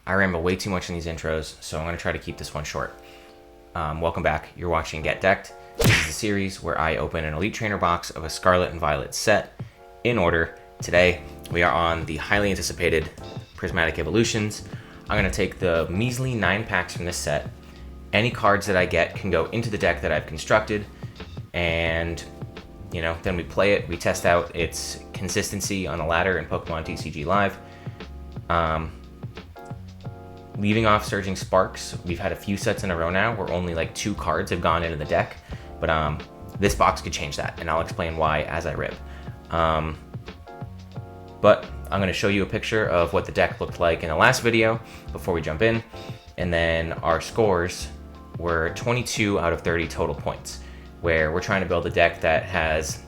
I ramble way too much in these intros, so I'm going to try to keep this one short. Welcome back. You're watching Get Decked. This is a series where I open an Elite Trainer box of a Scarlet and Violet set in order. Today, we are on the highly anticipated Prismatic Evolutions. I'm going to take the measly 9 packs from this set. Any cards that I get can go into the deck that I've constructed, and then we play it. We test out its consistency on the ladder in Pokemon TCG Live. Leaving off Surging Sparks, we've had a few sets in a row now where only like 2 cards have gone into the deck, but this box could change that, and I'll explain why as I rip. But I'm going to show you a picture of what the deck looked like in the last video before we jump in, and then our scores were 22 out of 30 total points, where we're trying to build a deck that has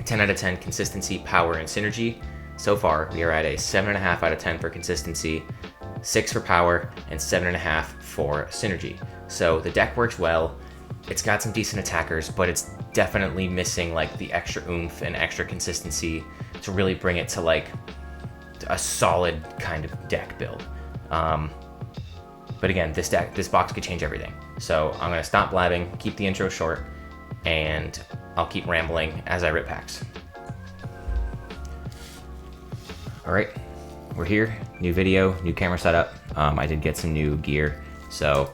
10 out of 10 consistency, power, and synergy. So far, we are at a 7.5 out of 10 for consistency, 6 for power, and 7.5 for synergy. So the deck works well. It's got some decent attackers, but it's definitely missing like the extra oomph and extra consistency to really bring it to like a solid kind of deck build. But again, this box could change everything. So I'm gonna stop blabbing, keep the intro short, and I'll keep rambling as I rip packs. All right. We're here, new video, new camera setup. I did get some new gear, so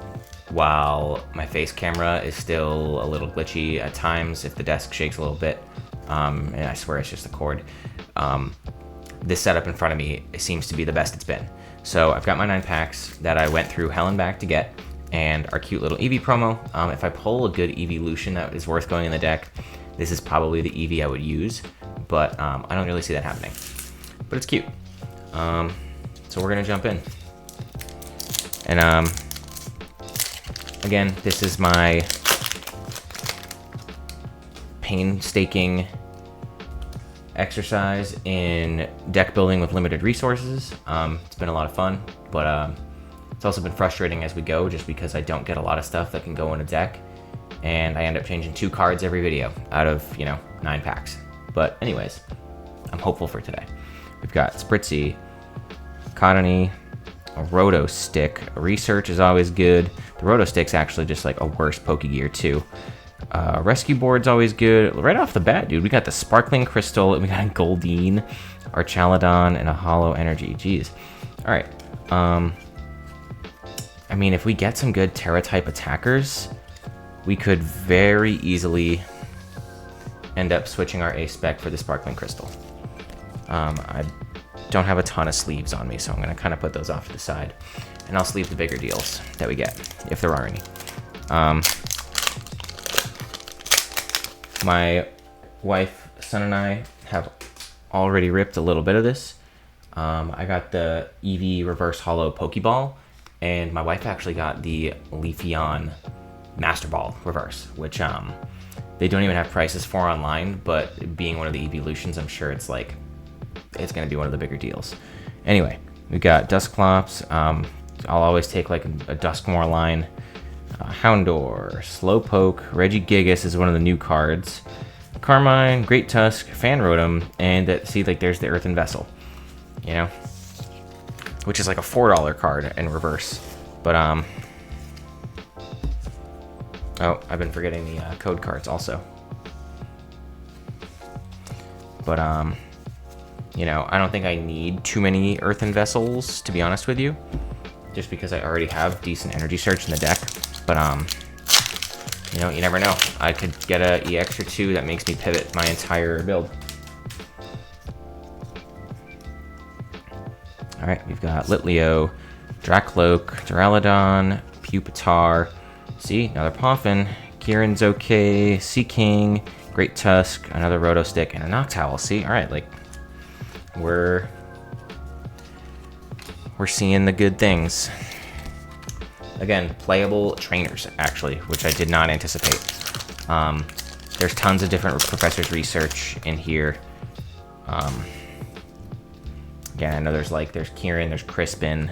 while my face camera is still a little glitchy at times if the desk shakes a little bit, and I swear it's just the cord, this setup in front of me seems to be the best it's been. So I've got my 9 packs that I went through hell and back to get, and our cute little Eevee promo. If I pull a good Eeveelution that is worth going in the deck, this is probably the Eevee I would use, but I don't really see that happening. But it's cute. So we're gonna jump in, and again, this is my painstaking exercise in deck building with limited resources. It's been a lot of fun, but it's also been frustrating as we go, just because I don't get a lot of stuff that can go in a deck, and I end up changing 2 cards every video out of 9 packs. But anyways, I'm hopeful for today. We've got Spritzee, Cottony, a Roto Stick. Research is always good. The Roto Stick's actually just like a worse Pokegear too. Rescue Board's always good. Right off the bat, dude, we got the Sparkling Crystal, and we got a Goldeen, Archaladon, and a Hollow Energy. Jeez. All right. I mean, if we get some good Terra-type attackers, we could very easily end up switching our A-Spec for the Sparkling Crystal. I don't have a ton of sleeves on me, so I'm going to kind of put those off to the side, and I'll sleeve the bigger deals that we get, if there are any. My wife, son, and I have already ripped a little bit of this. I got the Eevee Reverse Hollow Pokeball, and my wife actually got the Leafeon Master Ball Reverse, which they don't even have prices for online, but being one of the Eeveelutions, I'm sure it's going to be one of the bigger deals. Anyway, we got Dusclops. I'll always take like a Duskmore line. Houndour, Slowpoke, Regigigas is one of the new cards. Carmine, Great Tusk, Fanrotom, and see, like, there's the Earthen Vessel, which is like a $4 card in reverse. But oh, I've been forgetting the code cards also. But I don't think I need too many Earthen Vessels, to be honest with you, just because I already have decent Energy Search in the deck. But you never know. I could get a EX or 2 that makes me pivot my entire build. All right, we've got Litleo, Dracloak, Duraludon, Pupitar. See, another Poffin. Kieran's okay. Seaking, Great Tusk, another Roto Stick, and a Noctowl. See, all right, like we're seeing the good things. Again, playable trainers, actually, which I did not anticipate. There's tons of different Professor's Research in here. Again, I know there's Kieran, there's Crispin.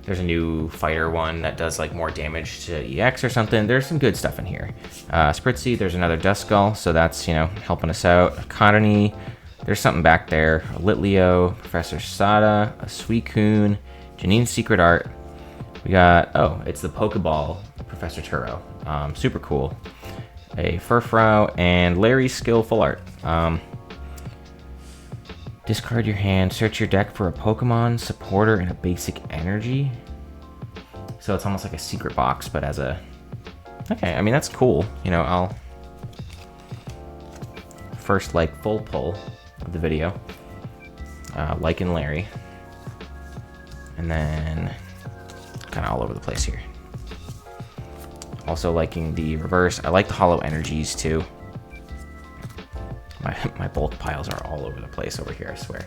There's a new fighter one that does like more damage to EX or something. There's some good stuff in here. Spritzee, there's another Duskull, so that's, helping us out. Cottony, there's something back there. A Litleo, Professor Sada, a Suicune, Janine's Secret Art. We got, oh, it's the Pokeball Professor Turo. Super cool. A Furfrou and Larry's Skill Full Art. Discard your hand, search your deck for a Pokemon, supporter, and a basic energy. So it's almost like a secret box, but as a... Okay, I mean, that's cool. You know, I'll... First, like, full pull of the video. Like in Larry. And then... kind of all over the place here. Also liking the reverse. I like the hollow energies, too. My bulk piles are all over the place over here, I swear.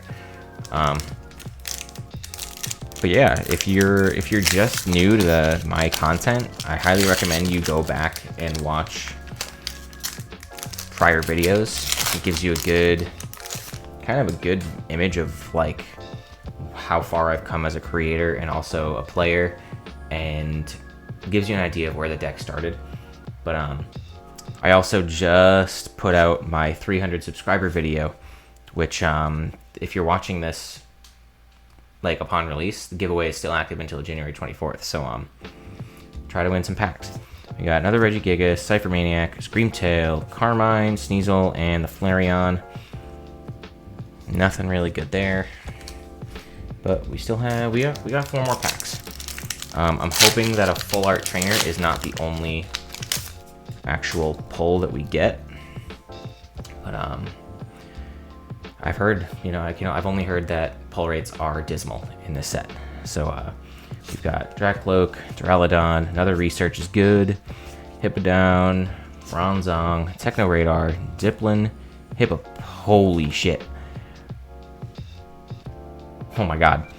But yeah, if you're just new to my content, I highly recommend you go back and watch prior videos. It gives you a good, kind of a good image of like how far I've come as a creator and also a player, and gives you an idea of where the deck started. But I also just put out my 300 subscriber video, which if you're watching this like upon release, the giveaway is still active until January 24th. So try to win some packs. We got another Regigigas, Cypher Maniac, Screamtail, Carmine, Sneasel, and the Flareon. Nothing really good there, but we still have we got 4 more packs. I'm hoping that a full art trainer is not the only actual pull that we get, but I've heard, I've only heard that pull rates are dismal in this set. So we've got Dracloak, Duraludon, another Research is good, Hippowdon, Bronzong, Techno Radar, Diplin, holy shit. Oh my god.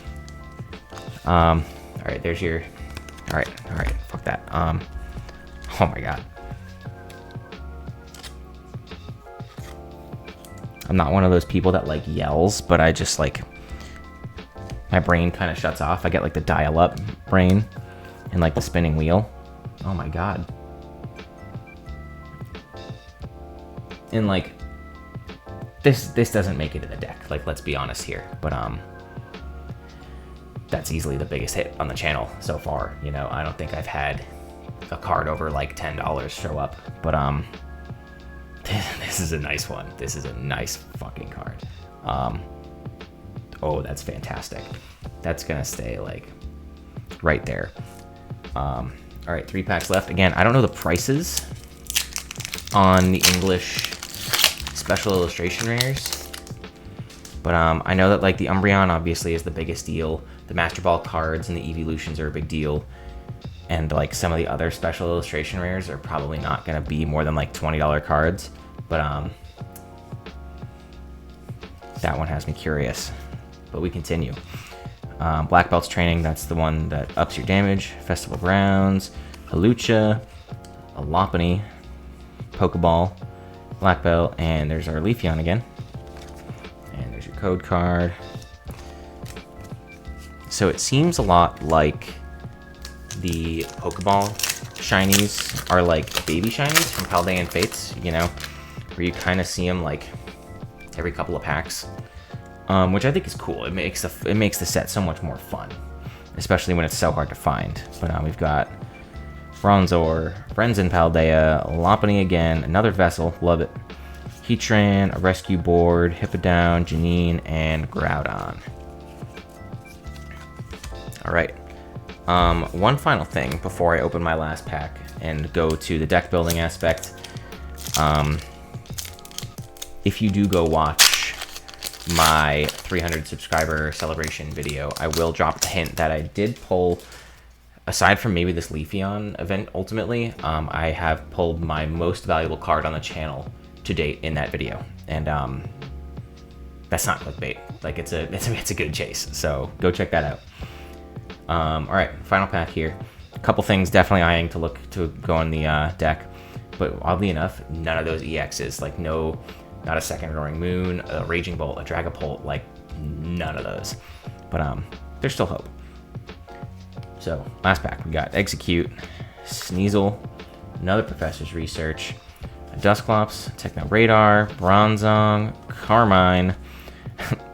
Alright, there's your... Alright, fuck that. Oh my god. I'm not one of those people that like yells, but I just like... My brain kind of shuts off. I get like the dial-up brain and like the spinning wheel. Oh my god. And like... This doesn't make it in the deck. Like, let's be honest here. But that's easily the biggest hit on the channel so far. You know, I don't think I've had a card over like $10 show up, but this is a nice one. This is a nice fucking card. Oh, that's fantastic. That's gonna stay like right there. All right, 3 packs left. Again, I don't know the prices on the English special illustration rares, but I know that like the Umbreon obviously is the biggest deal. The Master Ball cards and the Evolutions are a big deal. And like some of the other special illustration rares are probably not going to be more than like $20 cards. But that one has me curious. But we continue. Black Belt's Training, that's the one that ups your damage. Festival Grounds, Halucha, a Lopunny, Pokeball, Black Belt, and there's our Leafeon again. And there's your code card. So it seems a lot like the Pokeball shinies are like baby shinies from Paldean Fates, you know, where you kind of see them like every couple of packs, which I think is cool. It makes the set so much more fun, especially when it's so hard to find. But we've got Bronzor, Frenzen Paldea, Lopunny again, another Vessel, love it, Heatran, a Rescue Board, Hippowdon, Janine, and Groudon. All right. One final thing before I open my last pack and go to the deck building aspect. If you do go watch my 300 subscriber celebration video, I will drop the hint that I did pull, aside from maybe this Leafeon event ultimately, I have pulled my most valuable card on the channel to date in that video. And that's not clickbait. Like it's a good chase. So go check that out. All right, final pack here. A couple things definitely eyeing to look to go on the deck, but oddly enough, none of those EXs. Like not a second Roaring Moon, a Raging Bolt, a Dragapult, like none of those. But there's still hope. So last pack, we got Execute, Sneasel, another Professor's Research, a Dusclops, Techno Radar, Bronzong, Carmine,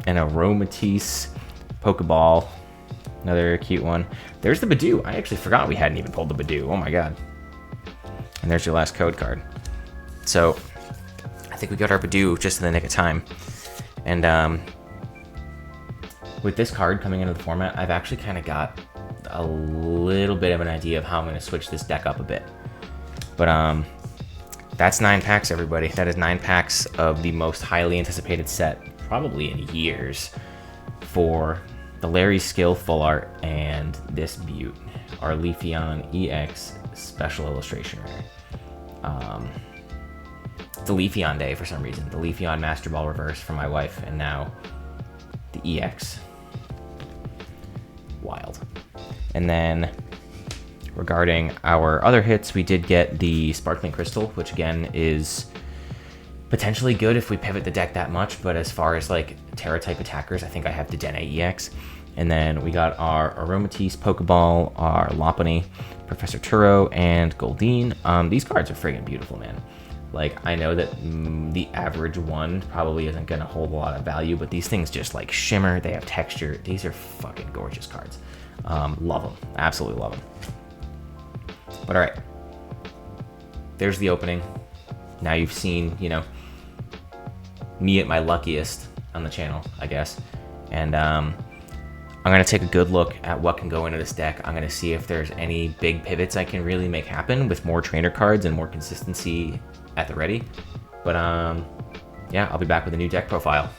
an Aromatisse Pokeball. Another cute one. There's the Budew. I actually forgot we hadn't even pulled the Budew. Oh my god. And there's your last code card. So, I think we got our Budew just in the nick of time. And with this card coming into the format, I've actually kind of got a little bit of an idea of how I'm going to switch this deck up a bit. But that's 9 packs, everybody. That is 9 packs of the most highly anticipated set, probably in years, for the Larry Skill Full Art and this Butte, our Leafeon EX Special Illustration Rare. It's the Leafeon day for some reason. The Leafeon Master Ball Reverse for my wife, and now the EX. Wild. And then regarding our other hits, we did get the Sparkling Crystal, which again is potentially good if we pivot the deck that much, but as far as like Terra type attackers, I think I have the Dene EX. And then we got our Aromatisse Pokeball, our Lopunny, Professor Turo, and Goldeen. These cards are friggin' beautiful, man. Like, I know that the average one probably isn't gonna hold a lot of value, but these things just like shimmer, they have texture. These are fucking gorgeous cards. Love them, absolutely love them. But all right, there's the opening. Now you've seen, you know, me at my luckiest on the channel, I guess. And I'm gonna take a good look at what can go into this deck. I'm gonna see if there's any big pivots I can really make happen with more trainer cards and more consistency at the ready. But yeah, I'll be back with a new deck profile.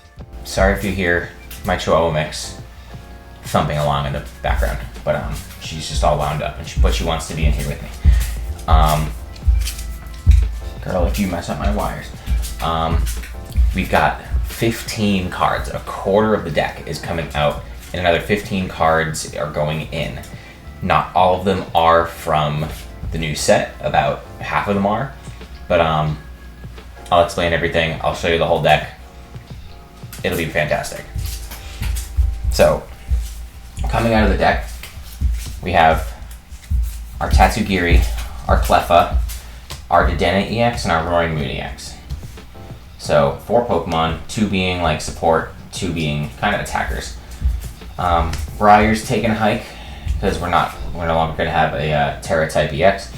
Sorry if you hear my Chihuahua mix thumping along in the background, but she's just all wound up, and but she wants to be in here with me. Girl, if you mess up my wires. We've got 15 cards. A quarter of the deck is coming out, and another 15 cards are going in. Not all of them are from the new set. About half of them are. But I'll explain everything. I'll show you the whole deck. It'll be fantastic. So, coming out of the deck, we have our Tatsugiri, our Cleffa, our Dedenne EX, and our Roaring Moon EX. So, 4 Pokemon, 2 being like support, 2 being kind of attackers. Briar's taking a hike because we're no longer going to have a Terra type EX.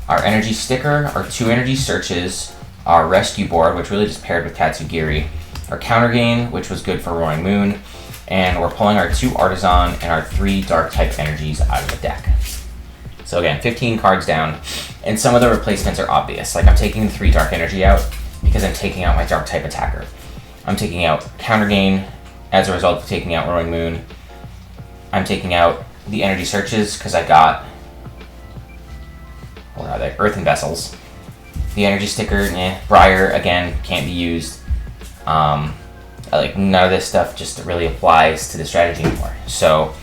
Our energy sticker, our 2 energy searches, our rescue board, which really just paired with Tatsugiri, our counter gain, which was good for Roaring Moon, and we're pulling our 2 Artisan and our 3 dark type energies out of the deck. So again, 15 cards down, and some of the replacements are obvious. Like, I'm taking the 3 dark energy out because I'm taking out my dark type attacker. I'm taking out counter gain as a result of taking out Roaring Moon. I'm taking out the energy searches because I got, what are they? Earthen Vessels. The energy sticker, Briar, again, can't be used. Like, none of this stuff just really applies to the strategy anymore. So,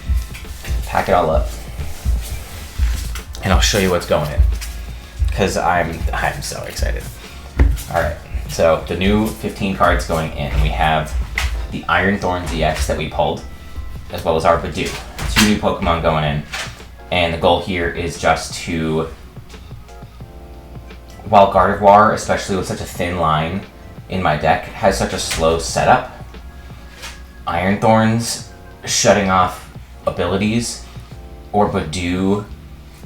pack it all up, and I'll show you what's going in, because I'm so excited. All right, so the new 15 cards going in. We have the Iron Thorns EX that we pulled, as well as our Budew. 2 new Pokemon going in, and the goal here is just to, while Gardevoir, especially with such a thin line in my deck, has such a slow setup, Iron Thorns shutting off abilities, or Budew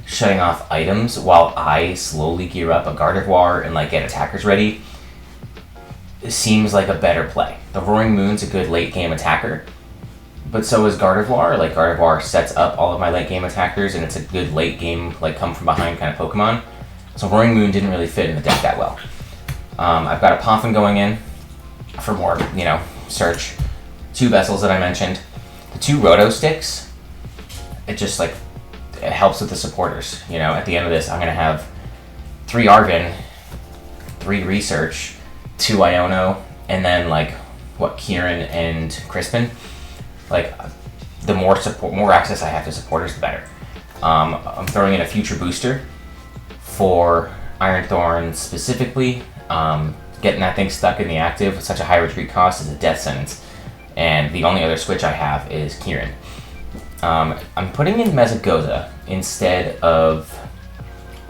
shutting off items while I slowly gear up a Gardevoir and like get attackers ready, seems like a better play. The Roaring Moon's a good late game attacker, but so is Gardevoir. Like, Gardevoir sets up all of my late game attackers, and it's a good late game, like, come from behind kind of Pokemon. So Roaring Moon didn't really fit in the deck that well. I've got a Poffin going in for more, you know, search. 2 Vessels that I mentioned. The 2 Roto Sticks, it just, like, it helps with the supporters. You know, at the end of this, I'm going to have 3 Arven, 3 Research, 2 Iono, and then, like, what, Kieran and Crispin. Like, the more access I have to supporters, the better. I'm throwing in a future booster for Iron Thorn specifically. Getting that thing stuck in the active with such a high retreat cost is a death sentence. And the only other switch I have is Kieran. I'm putting in Mesagoza instead of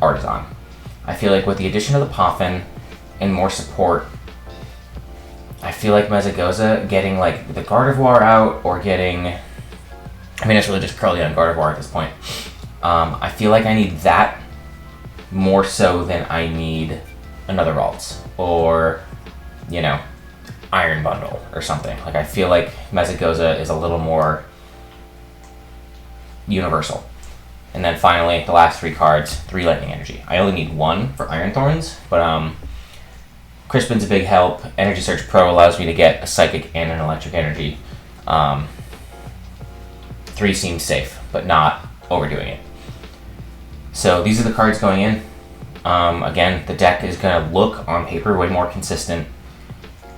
Artisan. I feel like with the addition of the Poffin and more support, I feel like Mezagoza getting like the Gardevoir out or getting, I mean, it's really just Curly and Gardevoir at this point. I feel like I need that more so than I need another Ralts or, you know, Iron Bundle or something. Like, I feel like Mezagoza is a little more universal. And then finally, the last 3 cards, 3 Lightning Energy. I only need 1 for Iron Thorns, but Crispin's a big help. Energy Search Pro allows me to get a Psychic and an Electric Energy. 3 seems safe, but not overdoing it. So these are the cards going in. Again, the deck is going to look on paper way more consistent.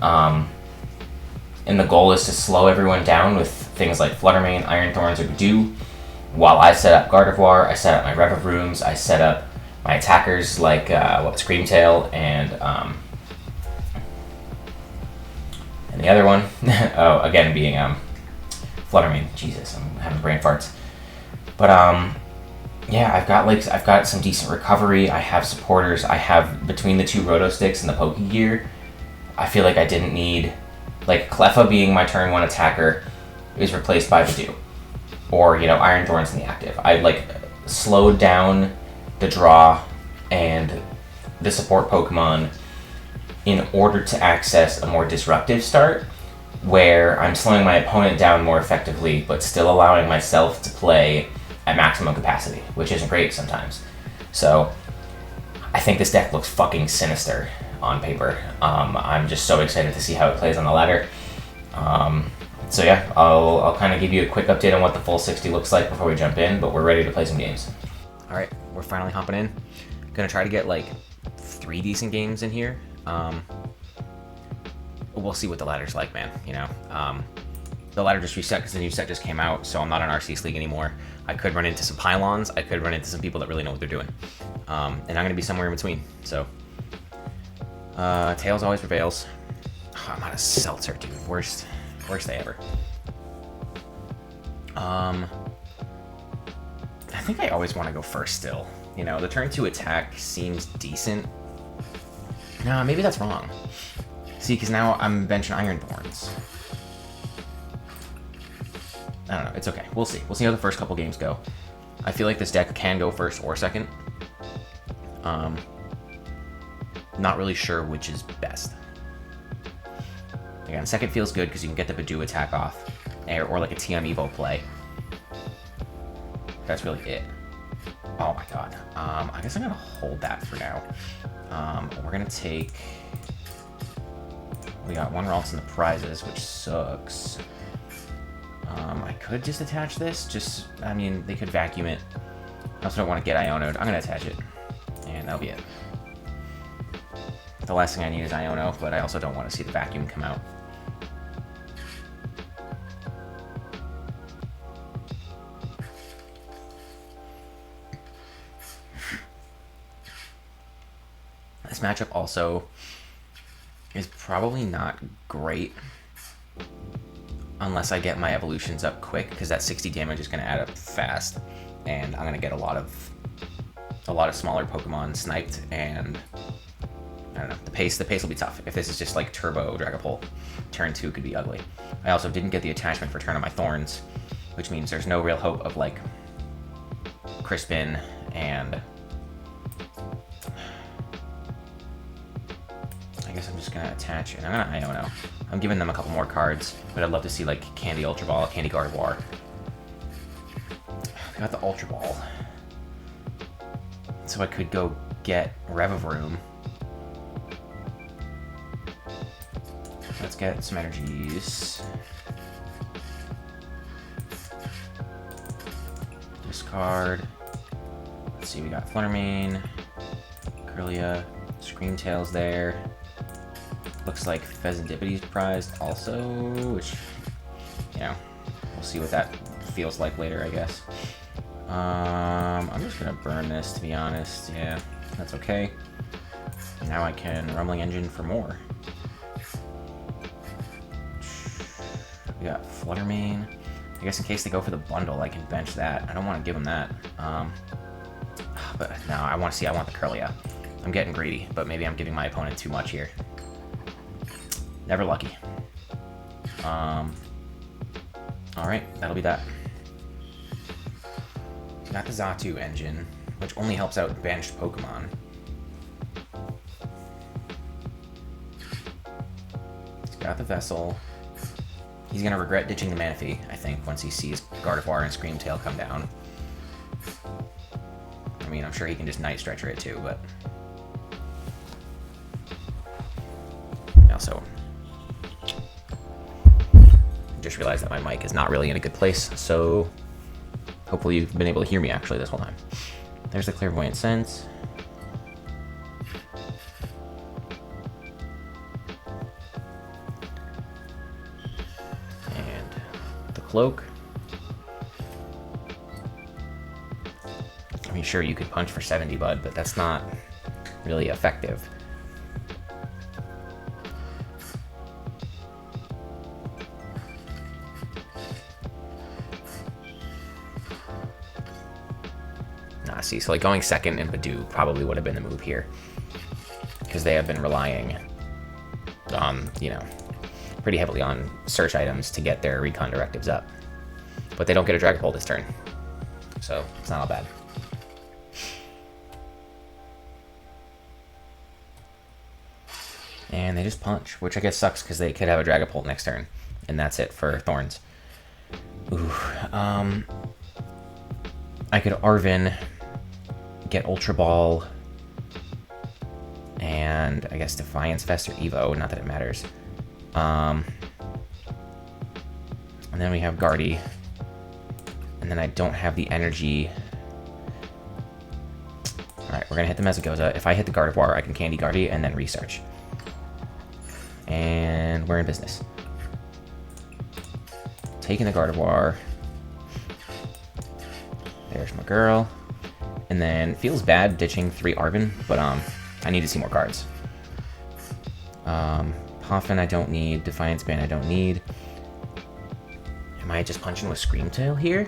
And the goal is to slow everyone down with things like Fluttermane, Iron Thorns, or Budew. While I set up Gardevoir, I set up my Revavrumes, I set up my attackers like Screamtail and the other one, oh, again being Fluttermane. Jesus, I'm having brain farts. But yeah, I've got some decent recovery. I have supporters. I have between the 2 Roto Sticks and the Pokegear. I feel like I didn't need, like, Cleffa being my turn 1 attacker is replaced by Budew. Or, you know, Iron Thorns in the active. I, like, slowed down the draw and the support Pokemon in order to access a more disruptive start, where I'm slowing my opponent down more effectively, but still allowing myself to play at maximum capacity, which isn't great sometimes. So, I think this deck looks fucking sinister on paper. I'm just so excited to see how it plays on the ladder. So yeah, I'll kind of give you a quick update on what the full 60 looks like before we jump in, but we're ready to play some games. All right, we're finally hopping in. Gonna try to get like 3 decent games in here. We'll see what the ladder's like, man, you know. The ladder just reset because the new set just came out, so I'm not in Arceus League anymore. I could run into some pylons, I could run into some people that really know what they're doing. And I'm gonna be somewhere in between, so. Tails always prevails. Oh, I'm out of Seltzer, dude, worst day ever. I think I always want to go first still. You know, the turn 2 attack seems decent. No, maybe that's wrong. See, because now I'm benching Iron Thorns. I don't know, it's okay. We'll see. We'll see how the first couple games go. I feel like this deck can go first or second. Not really sure which is best. Again, second feels good because you can get the Budew attack off, or like a TM Evo play. That's really it. Oh my god. I guess I'm gonna hold that for now. We're gonna take. We got 1 Ralts in the prizes, which sucks. I could just attach this. I mean, they could vacuum it. I also don't want to get Iono'd. I'm gonna attach it, and that'll be it. The last thing I need is Iono, but I also don't want to see the vacuum come out. This matchup also is probably not great unless I get my evolutions up quick, because that 60 damage is going to add up fast, and I'm going to get a lot of smaller Pokemon sniped, and I don't know, the pace will be tough. If this is just like Turbo Dragapult, turn 2 could be ugly. I also didn't get the attachment for turn on my Thorns, which means there's no real hope of like Crispin and I guess I'm just gonna attach, and I'm gonna Iono. I'm giving them a couple more cards, but I'd love to see like Candy Ultra Ball, Candy Gardevoir. I got the Ultra Ball, so I could go get Revavroom. Let's get some energies. Discard. Let's see, we got Fluttermane, Curlia, Screamtail's there. Looks like Pheasantipity's prized also, which, you know, we'll see what that feels like later, I guess. I'm just gonna burn this, to be honest. Yeah, that's okay. Now I can Rumbling Engine for more. We got Fluttermane. I guess in case they go for the bundle, I can bench that. I don't want to give them that. But no, I want the Curlia. I'm getting greedy, but maybe I'm giving my opponent too much here. Never lucky. Alright, that'll be that. Got the Xatu engine, which only helps out benched Pokemon. He's got the Vessel. He's gonna regret ditching the Manaphy, I think, once he sees Gardevoir and Screamtail come down. I mean, I'm sure he can just Night Stretcher it too, but... Also... just realized that my mic is not really in a good place, so... hopefully you've been able to hear me actually this whole time. There's the Clairvoyant Sense. Cloak. I mean, sure, you could punch for 70, bud, but that's not really effective. Nah, see, so like going second in Budews probably would have been the move here, because they have been relying on, you know, pretty heavily on search items to get their recon directives up. But they don't get a Dragapult this turn, so it's not all bad. And they just punch, which I guess sucks because they could have a Dragapult next turn, and that's it for Thorns. Ooh, I could Arven, get Ultra Ball, and I guess Defiance Vest or Evo, not that it matters. And then we have Guardy. And then I don't have the energy. Alright, we're gonna hit the Mesagoza. If I hit the Gardevoir, I can Candy Guardy and then research. And we're in business. Taking the Gardevoir. There's my girl. And then feels bad ditching 3 Arven, but I need to see more cards. Poffin I don't need, Defiance Band I don't need. Am I just punching with Screamtail here?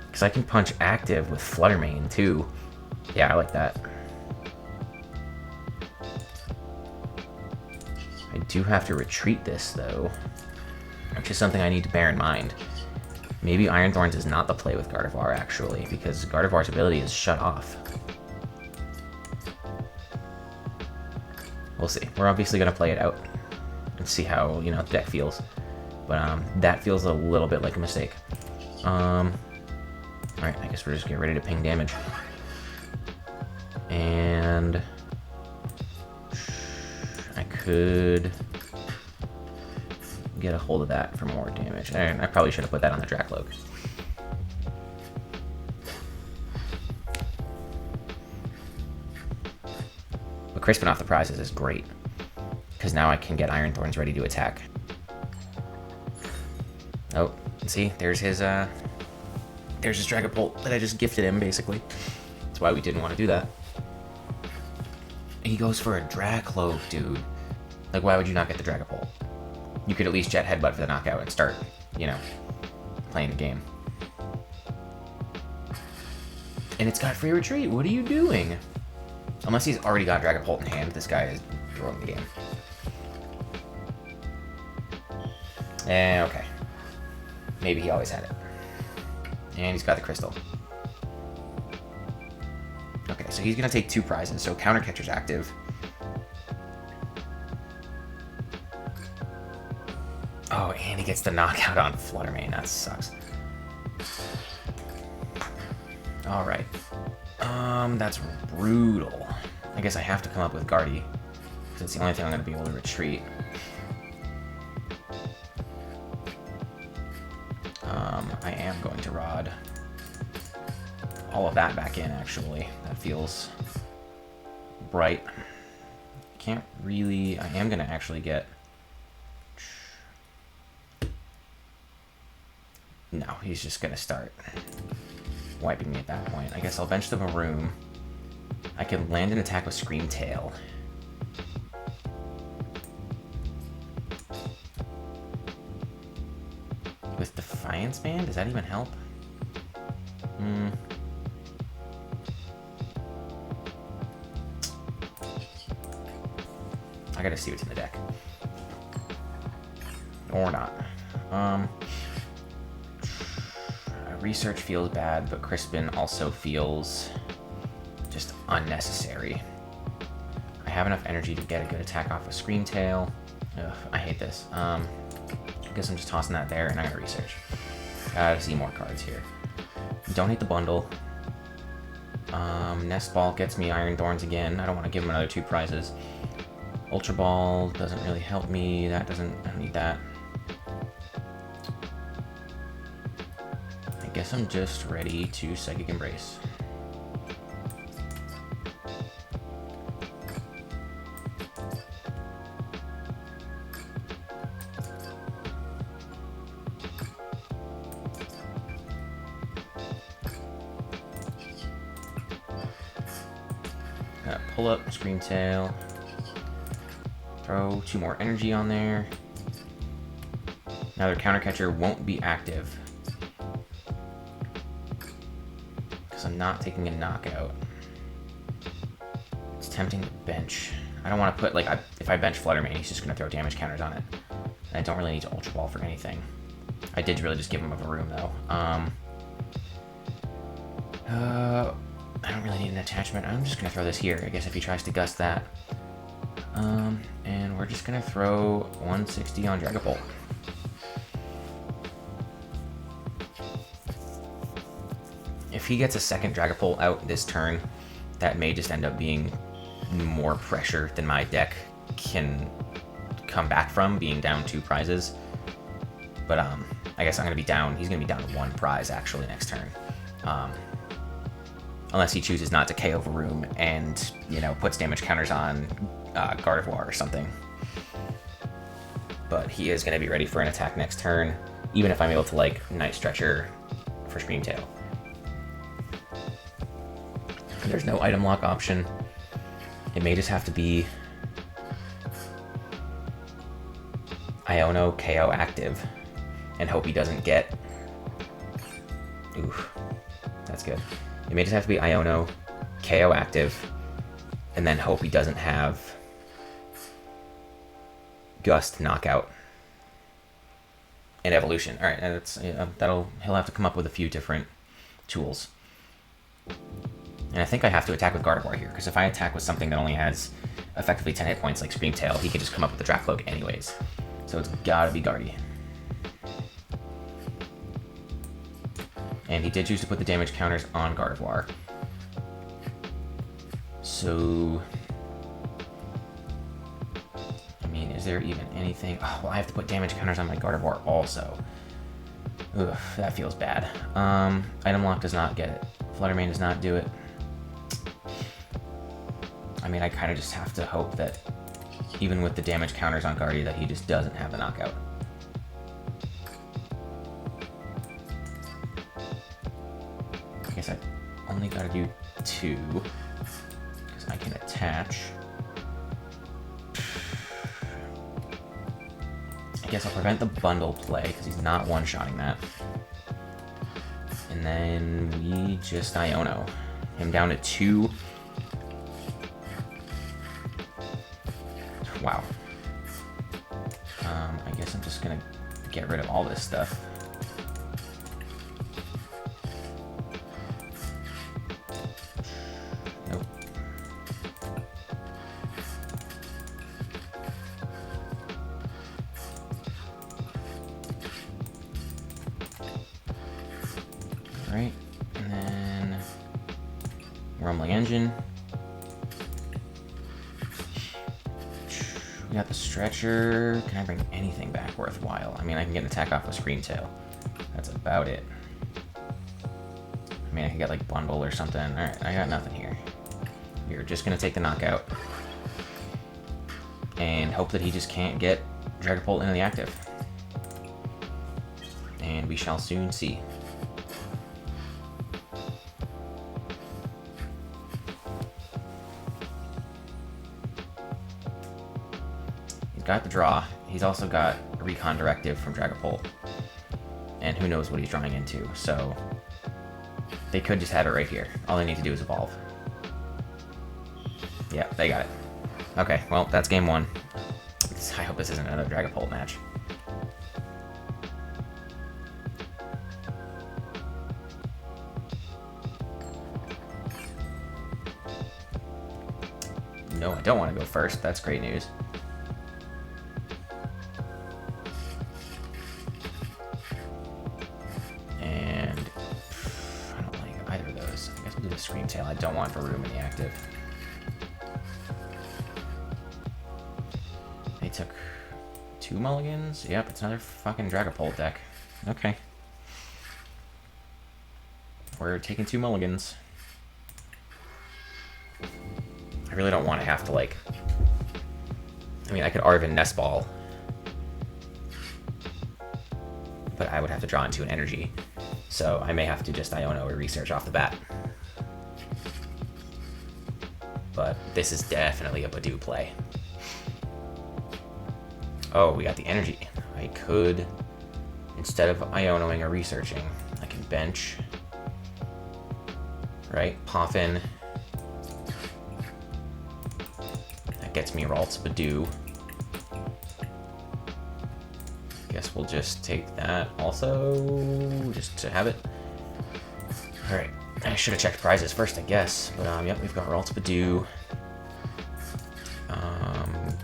Because I can punch active with Flutter Mane too. Yeah, I like that. I do have to retreat this though, which is something I need to bear in mind. Maybe Iron Thorns is not the play with Gardevoir actually, because Gardevoir's ability is shut off. We'll see. We're obviously going to play it out and see how, you know, the deck feels. But that feels a little bit like a mistake. Alright, I guess we're just getting ready to ping damage. And I could get a hold of that for more damage. And I probably should have put that on the Dracloak. But crisping off the prizes is great, because now I can get Iron Thorns ready to attack. Oh, see, there's his Dragapult that I just gifted him, basically. That's why we didn't want to do that. He goes for a Dracloak, dude. Like, why would you not get the Dragapult? You could at least Jet Headbutt for the knockout and start, you know, playing the game. And it's got free retreat. What are you doing? Unless he's already got Dragapult in hand, this guy is throwing the game. Okay. Maybe he always had it. And he's got the Crystal. Okay, so he's going to take 2 prizes. So Counter Catcher's active. Oh, and he gets the knockout on Flutter Mane. That sucks. Alright. That's brutal. I guess I have to come up with Guardy, because it's the only thing I'm going to be able to retreat. I am going to Rod all of that back in, actually. That feels bright. Can't really... I am going to actually get... No, he's just going to start wiping me at that point. I guess I'll bench the Maroon. I can land an attack with Screamtail. With Defiance Band? Does that even help? I gotta see what's in the deck. Or not. Research feels bad, but Crispin also feels just unnecessary. I have enough energy to get a good attack off a Screamtail. Ugh, I hate this. I guess I'm just tossing that there, and I'm gonna research. Gotta see more cards here. Don't hate the bundle. Nest Ball gets me Iron Thorns again. I don't want to give him another 2 prizes. Ultra Ball doesn't really help me. That doesn't... I don't need that. I guess I'm just ready to Psychic Embrace. Pull up, Screamtail. Throw 2 more energy on there. Now their counter catcher won't be active. Because I'm not taking a knockout. It's tempting to bench. I don't want to put, like, if I bench Fluttermane, he's just going to throw damage counters on it. And I don't really need to Ultra Ball for anything. I did really just give him a room, though. I don't really need an attachment. I'm just going to throw this here. I guess if he tries to gust that. And we're just going to throw 160 on Dragapult. If he gets a second Dragapult out this turn, that may just end up being more pressure than my deck can come back from, being down 2 prizes. But I guess I'm going to be down. He's going to be down 1 prize, actually, next turn. Unless he chooses not to KO Room and, you know, puts damage counters on Gardevoir or something. But he is going to be ready for an attack next turn, even if I'm able to, like, Night Stretcher for Screamtail. There's no item lock option. It may just have to be Iono KO active and hope he doesn't get... Oof, that's good. It may just have to be Iono, KO active, and then hope he doesn't have Gust, Knockout, and Evolution. All right, and it's he'll have to come up with a few different tools. And I think I have to attack with Gardevoir here, because if I attack with something that only has effectively 10 hit points like Screamtail, he could just come up with the Dracloak anyways. So it's gotta be Guardy. And he did choose to put the damage counters on Gardevoir. So... I mean, is there even anything... Oh, well, I have to put damage counters on my Gardevoir also. Ugh, that feels bad. Item lock does not get it. Fluttermane does not do it. I mean, I kind of just have to hope that even with the damage counters on Guardy that he just doesn't have the knockout. I guess I only gotta do 2, because I can attach. I guess I'll prevent the bundle play, because he's not one-shotting that. And then we just Iono him down to 2. Wow. I guess I'm just gonna get rid of all this stuff. Nope. Alright, and then Rumbling Engine. We got the Stretcher. Can I bring anything back worthwhile? I mean, I can get an attack off with Screamtail. That's about it. I mean, I could get like Bundle or something. Alright, I got nothing here. We're just gonna take the knockout. And hope that he just can't get Dragapult into the active. And we shall soon see. Got the draw. He's also got a Recon Directive from Dragapult. And who knows what he's drawing into, so they could just have it right here. All they need to do is evolve. Yeah, they got it. Okay, well, that's game 1. I hope this isn't another Dragapult match. no, I don't want to go first. That's great news. And I don't like either of those. I guess we'll do the Screamtail. I don't want for room in the active. They took 2 mulligans? Yep, it's another fucking Dragapult deck. Okay. We're taking 2 mulligans. I really don't want to have to, like... I mean, I could Arven Nest Ball. But I would have to draw into an energy. So I may have to just Iono or research off the bat. But this is definitely a Budew play. Oh, we got the energy. I could, instead of Ionoing or researching, I can bench. Right? Poffin. That gets me Ralts Budew. Guess we'll just take that also, just to have it. Alright. I should have checked prizes first, I guess. But, yep, we've got Ralts Budew.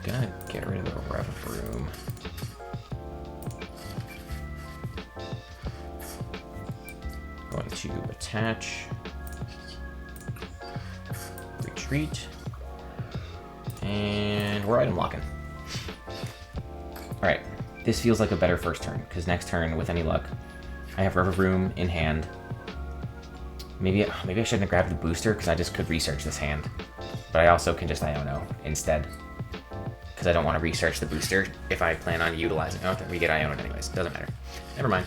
Gonna get rid of the Reprints. Going to attach. Retreat. And we're item locking. Alright. This feels like a better first turn, because next turn, with any luck, I have Reprints in hand. Maybe I shouldn't have grabbed the booster, because I just could research this hand. But I also can just Iono instead. Because I don't want to research the booster if I plan on utilizing it. Oh, we get Iono anyways. Doesn't matter. Never mind.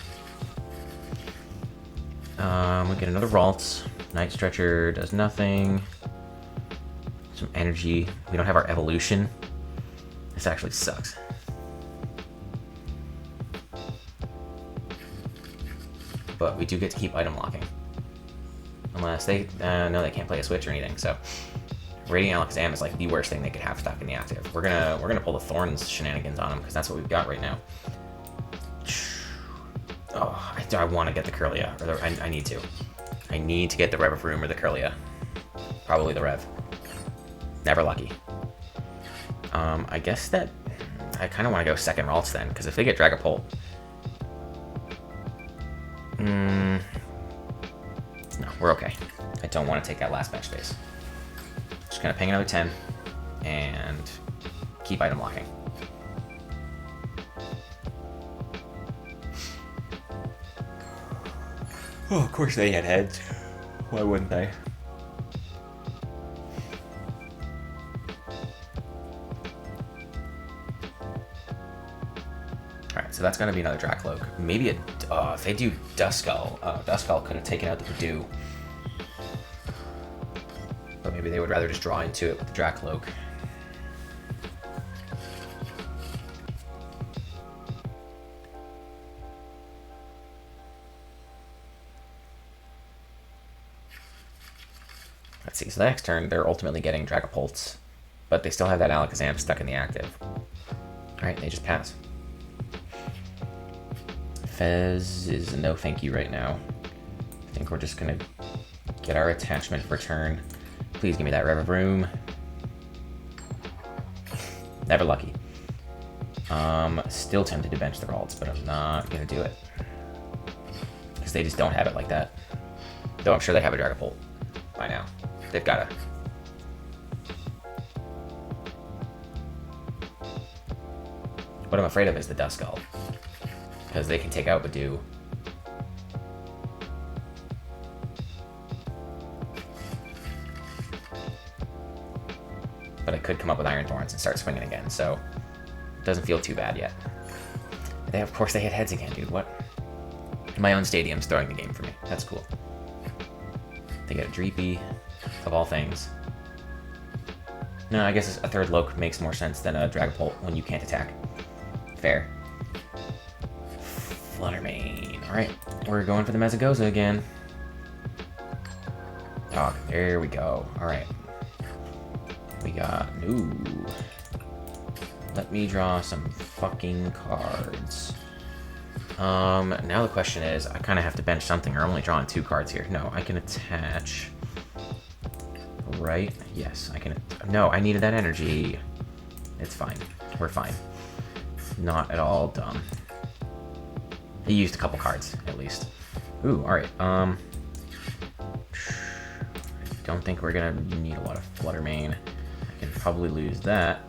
We get another Ralts. Night Stretcher does nothing. Some energy. We don't have our evolution. This actually sucks. But we do get to keep item locking. Unless they... no, they can't play a switch or anything, so... Radiant Alakazam is like the worst thing they could have stuck in the active. We're gonna pull the Thorns shenanigans on them, because that's what we've got right now. Oh, I want to get the Kirlia. Or I need to. I need to get the Rev of Room or the Kirlia. Probably the Rev. Never lucky. I guess that... I kind of want to go second Ralts then, because if they get Dragapult... No, we're okay. I don't want to take that last bench space. Just gonna ping another 10 and keep item locking. Oh, of course they had heads. Why wouldn't they? Alright, so that's gonna be another Dracloak. Maybe if they do Duskull, Duskull could have taken out the Budew. But maybe they would rather just draw into it with the Dracloak. Let's see, so the next turn, they're ultimately getting Dragapults. But they still have that Alakazam stuck in the active. Alright, they just pass. Fez is a no thank you right now. I think we're just gonna get our attachment for turn. Please give me that Rev of Room. Never lucky. Still tempted to bench the Ralts, but I'm not gonna do it. Because they just don't have it like that. Though I'm sure they have a Dragapult by now. They've gotta. What I'm afraid of is the Duskull. Because they can take out Budew. But I could come up with Iron Thorns and start swinging again, so it doesn't feel too bad yet. Of course they hit heads again, dude. What? My own stadium's throwing the game for me. That's cool. They get a Dreepy, of all things. No, I guess a third Loke makes more sense than a Dragapult when you can't attack. Fair. Fluttermane. Alright, we're going for the Mezagoza again. Oh, there we go. Alright. We got... Ooh. Let me draw some fucking cards. Now the question is, I kind of have to bench something, or I'm only drawing 2 cards here. No, I can attach right? Yes, I can... No, I needed that energy. It's fine. We're fine. Not at all dumb. He used a couple cards, at least. Ooh, alright. I don't think we're gonna need a lot of Flutter Mane. I can probably lose that.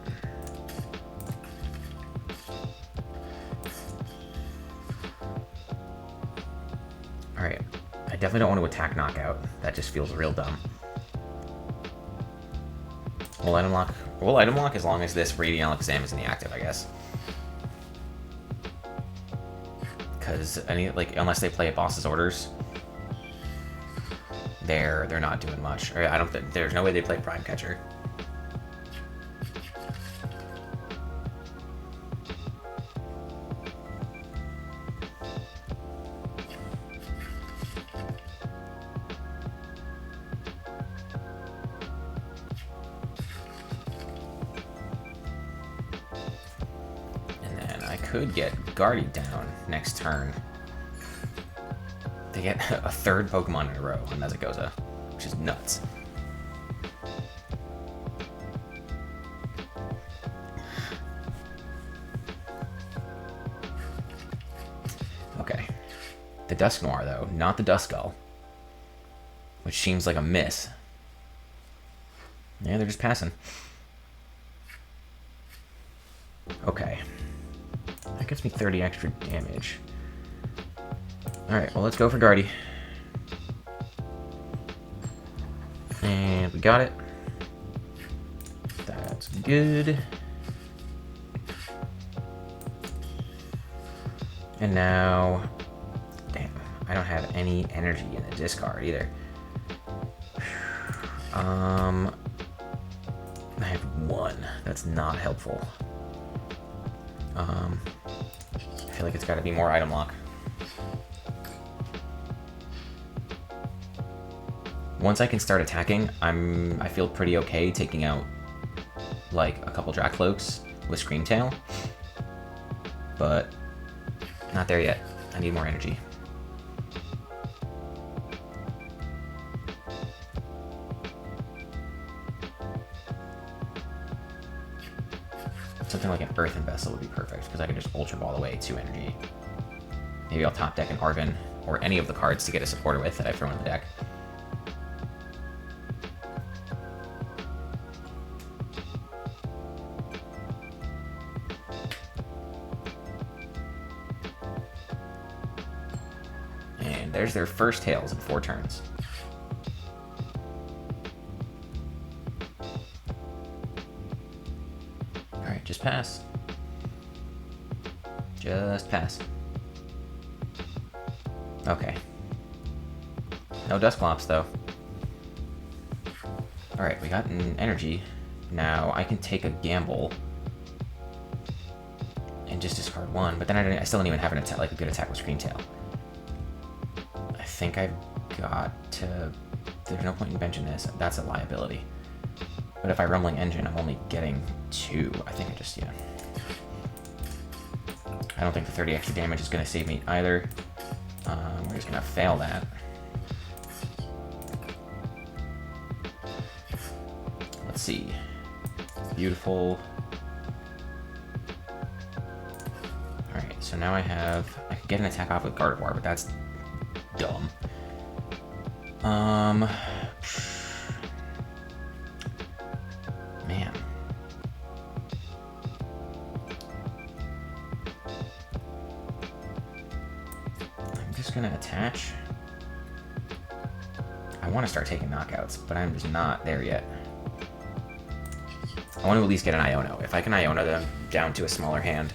Alright. I definitely don't want to attack Knockout. That just feels real dumb. We'll item lock. We'll item lock as long as this Radiant Exam is in the active, I guess. Because unless they play boss's orders, they're not doing much. Or I don't think there's no way they play Prime Catcher. Could get Guardy down next turn. They get a third Pokemon in a row on Mezagoza, which is nuts. Okay. The Dusknoir, though, not the Duskull, which seems like a miss. Yeah, they're just passing. Okay. That gets me 30 extra damage. Alright, well, let's go for Guardy. And we got it. That's good. And now... Damn, I don't have any energy in the discard either. I have one. That's not helpful. I feel like it's got to be more item lock. Once I can start attacking, I feel pretty okay taking out like a couple Drakcloaks with Screamtail, but not there yet. I need more energy. Something like an Earthen Vessel would be perfect, because I can just Ultra Ball away 2 energy. Maybe I'll top deck an Arven, or any of the cards to get a supporter with that I throw in the deck. And there's their first Tails in 4 turns. Just pass. Just pass. Okay. No Dusclops, though. Alright, we got an energy. Now, I can take a gamble and just discard 1, but then I still don't even have an attack, like a good attack with Screamtail. I think I've got to... There's no point in benching this. That's a liability. But if I Rumbling Engine, I'm only getting 2. I think I just, yeah. I don't think the 30 extra damage is going to save me either. We're just going to fail that. Let's see. Beautiful. Alright, so now I could get an attack off with Gardevoir, but that's dumb. Man. I'm just gonna attach. I want to start taking knockouts, but I'm just not there yet. I want to at least get an Iono. If I can Iona them down to a smaller hand,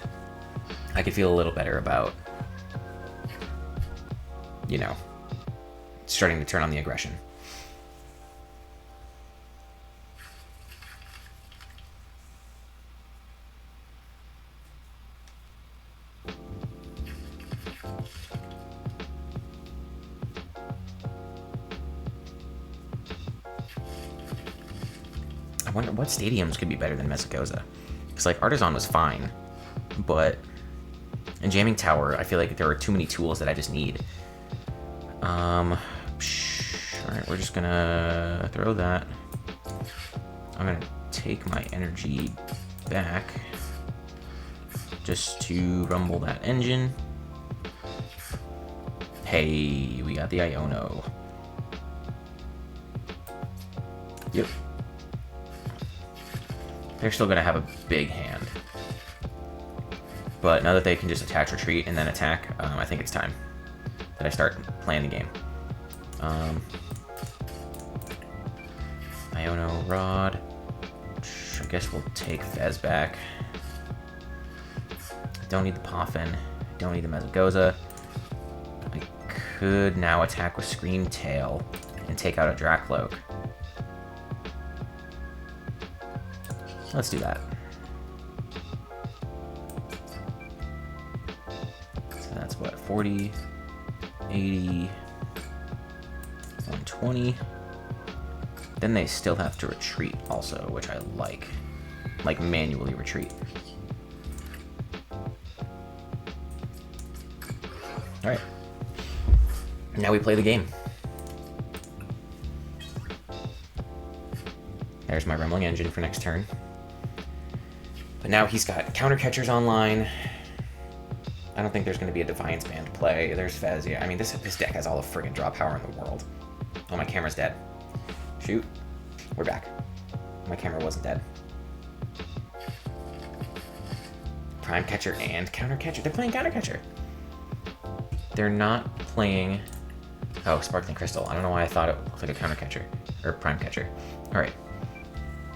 I could feel a little better about, you know, starting to turn on the aggression. I wonder what stadiums could be better than Mezagoza. Because, like, Artisan was fine, but in Jamming Tower, I feel like there are too many tools that I just need. Alright, we're just gonna throw that. I'm gonna take my energy back just to rumble that engine. Hey, we got the Iono. Yep. They're still gonna have a big hand. But now that they can just attach, retreat, and then attack, I think it's time that I start playing the game. Iono Rod. I guess we'll take Fez back. Don't need the Poffin. Don't need the Mezagoza. I could now attack with Scream Tail and take out a Dracloak. Let's do that. So that's what, 40, 80, 120. Then they still have to retreat also, which I like. Like manually retreat. Alright. Now we play the game. There's my Rumbling Engine for next turn. But now he's got counter catchers online. I don't think there's going to be a Defiance Band to play. There's Fez. Yeah, I mean, this deck has all the friggin' draw power in the world. Oh, my camera's dead. Shoot. We're back. My camera wasn't dead. Prime Catcher and Counter Catcher. They're playing Counter Catcher. They're not playing... Oh, Sparkling Crystal. I don't know why I thought it looked like a Counter Catcher. Or Prime Catcher. Alright.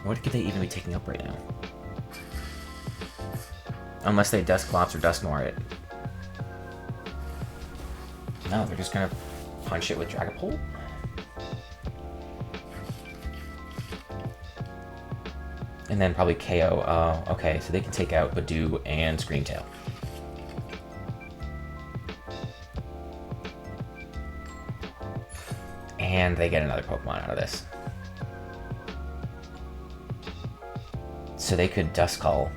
What could they even be taking up right now? Unless they Dusclops or Dusknoir it. No, they're just gonna punch it with Dragapult. And then probably KO. Oh, okay, so they can take out Budews and Screamtail. And they get another Pokemon out of this. So they could Duskull,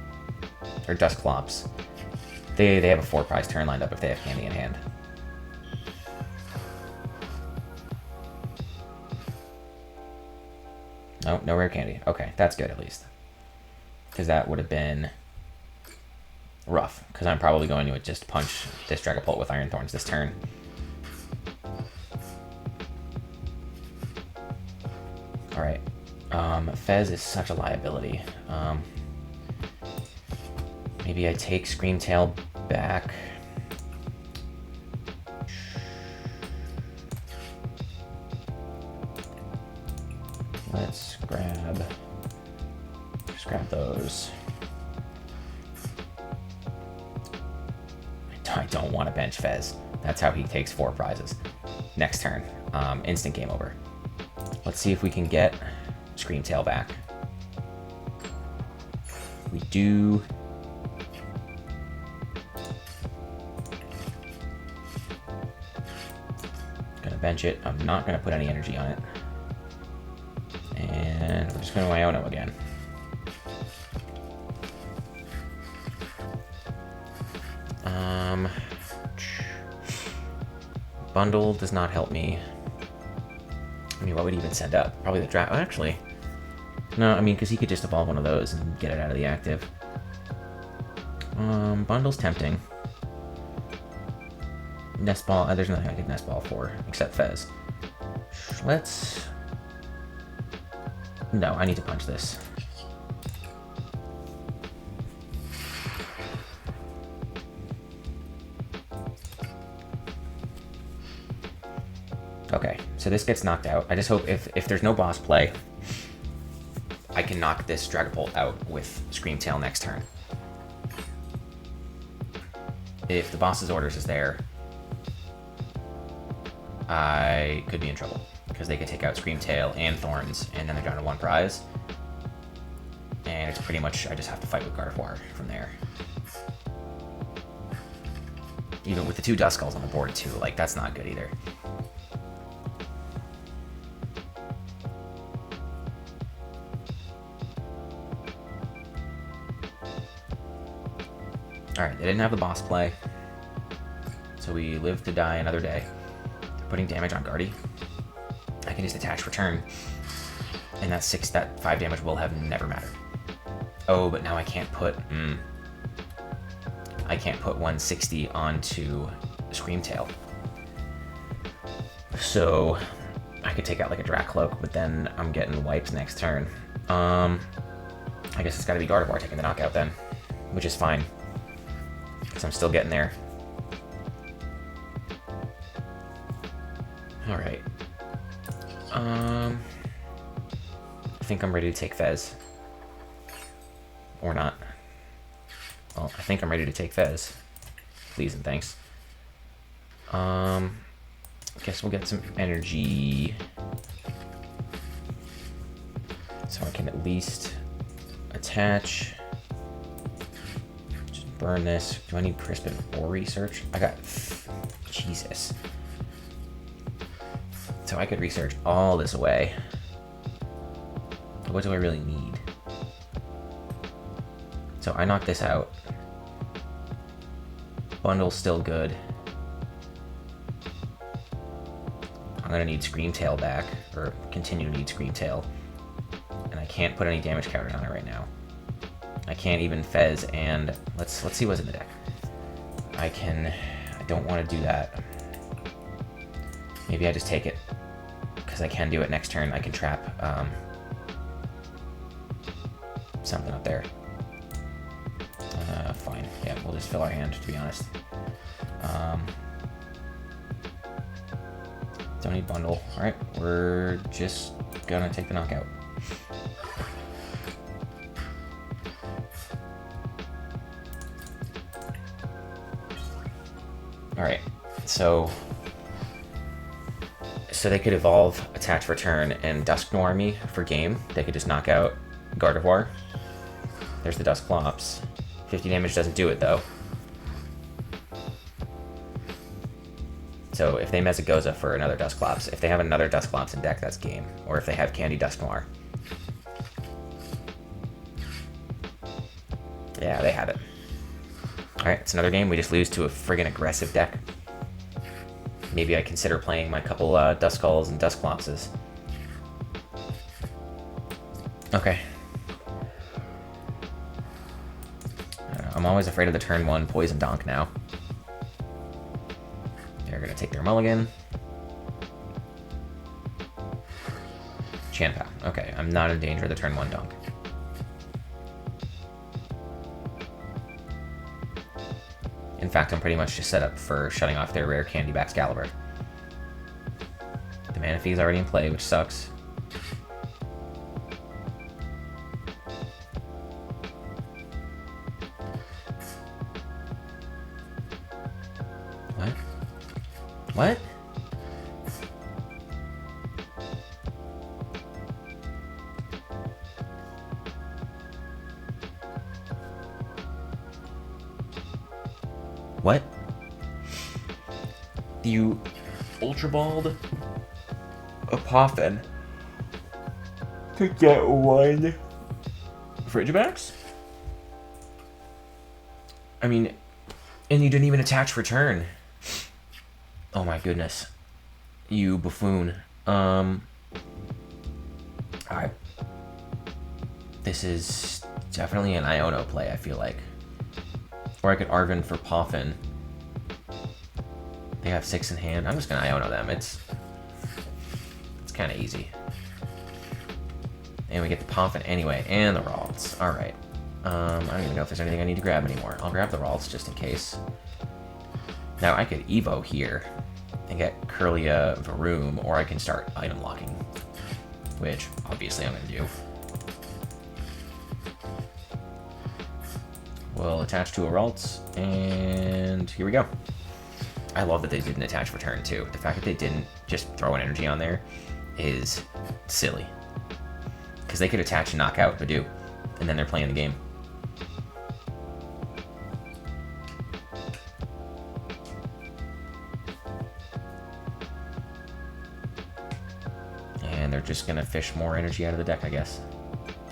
or Dusclops. They have a 4-prize turn lined up if they have Candy in hand. Oh, no rare candy. Okay, that's good at least. Because that would have been rough. Because I'm probably going to just punch this Dragapult with Iron Thorns this turn. Alright. Fez is such a liability. Maybe I take Screamtail back. Let's just grab those. I don't want to bench Fez. That's how he takes 4 prizes. Next turn, instant game over. Let's see if we can get Screamtail back. We do. Gonna bench it. I'm not gonna put any energy on it. And we're just going to Iono again. Bundle does not help me. I mean, what would he even send up? Probably the draft. Oh, actually. No, I mean, because he could just evolve one of those and get it out of the active. Bundle's tempting. Nest Ball. There's nothing I could Nest Ball for except Fez. Let's... No, I need to punch this. Okay, so this gets knocked out. I just hope if there's no boss play, I can knock this Dragapult out with Screamtail next turn. If the boss's orders is there, I could be in trouble. Because they could take out Screamtail and Thorns, and then they're down to 1 prize. And it's pretty much, I just have to fight with Gardevoir from there. Even with the 2 Duskulls on the board too, like, that's not good either. Alright, they didn't have the boss play. So we live to die another day. They're putting damage on Guardy. I can just attach return. And that 5 damage will have never mattered. Oh, but now I can't put... I can't put 160 onto Screamtail. So I could take out like a Dracloak, but then I'm getting wipes next turn. I guess it's got to be Gardevoir taking the knockout then, which is fine, because I'm still getting there. All right. I think I'm ready to take Fez. Or not. Well, I think I'm ready to take Fez. Please and thanks. Guess we'll get some energy. So I can at least attach. Just burn this. Do I need Crispin or research? I got... Jesus. So I could research all this away. What do I really need? So I knocked this out. Bundle's still good. I'm gonna need Screamtail back, or continue to need Screamtail. And I can't put any damage counters on it right now. I can't even Fez, and let's see what's in the deck. I don't want to do that. Maybe I just take it, because I can do it next turn. I can trap something up there. Fine. Yeah, we'll just fill our hand, to be honest. Don't need bundle. Alright, we're just gonna take the knockout. Alright, so they could evolve, attach for turn, and Dusknoir me for game. They could just knock out Gardevoir. There's the Dusclops. 50 damage doesn't do it, though. So if they Mesagoza for another Dusclops, if they have another Dusclops in deck, that's game. Or if they have Candy Dusknoir. Yeah, they have it. Alright, it's another game. We just lose to a friggin' aggressive deck. Maybe I consider playing my couple Duskulls and Dusclopses. Okay. I'm always afraid of the turn 1 Poison Donk now. They're gonna take their mulligan. Chanpa. Okay, I'm not in danger of the turn 1 Donk. In fact, I'm pretty much just set up for shutting off their rare Candy Baxcalibur. The Manaphy is already in play, which sucks. What? What? What? You Ultra Balled a Poffin to get 1 Frigibax? I mean, and you didn't even attach for turn. Oh my goodness. You buffoon. Alright. This is definitely an Iono play, I feel like. Or I could Arven for Poffin. They have 6 in hand. I'm just gonna Iono them. It's kind of easy. And we get the Poffin anyway, and the Ralts. Alright. I don't even know if there's anything I need to grab anymore. I'll grab the Ralts just in case. Now I could Evo here and get Kirlia Varoom, or I can start item locking, which obviously I'm gonna do. We'll attach to a Ralts, and here we go. I love that they didn't attach for turn, too. The fact that they didn't just throw an energy on there is silly. Because they could attach and knock out Budews, and then they're playing the game. And they're just going to fish more energy out of the deck, I guess.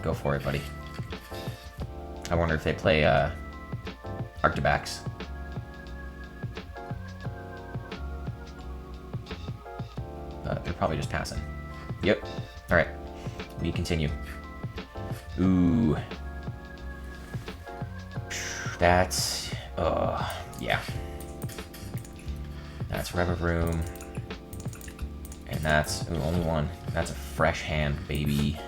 Go for it, buddy. I wonder if they play Arctibax. They're probably just passing. Yep. Alright. We continue. Ooh. That's, yeah. That's Rev-a-Vroom. And that's, ooh, only one. That's a fresh hand, baby.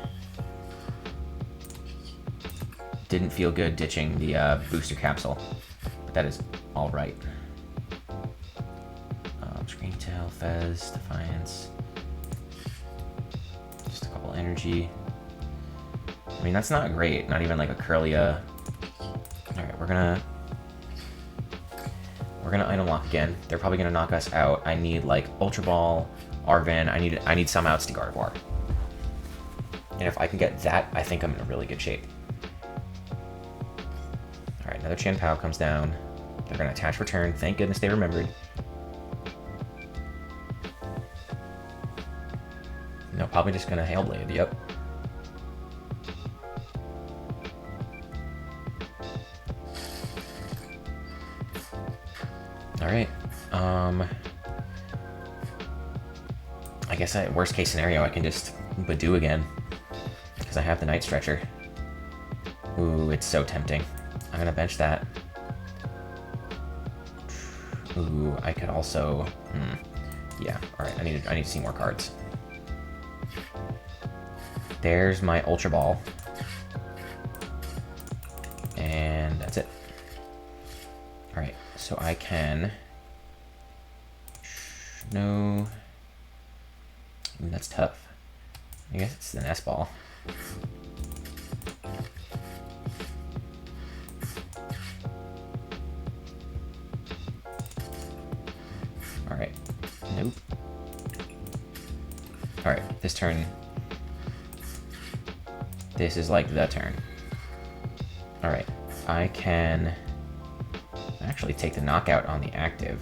Didn't feel good ditching the booster capsule, but that is all right. Screamtail, Fez, Defiance. Just a couple energy. I mean, that's not great. Not even like a Curlia. Alright, we're gonna item lock again. They're probably gonna knock us out. I need like Ultra Ball, Arven. I need some outs to Gardevoir. And if I can get that, I think I'm in a really good shape. Alright, another Chien-Pao comes down. They're gonna attach return. Thank goodness they remembered. No, probably just gonna Hail Blade, yep. Alright, I guess worst case scenario, I can just Budew again, because I have the Night Stretcher. Ooh, it's so tempting. I'm gonna bench that. Ooh, I could also, yeah, alright, I need to see more cards. There's my Ultra Ball. And that's it. Alright, so I can... No... Ooh, that's tough. I guess it's an S-Ball. Alright. Nope. Alright, this turn... This is like the turn. Alright, I can actually take the knockout on the active.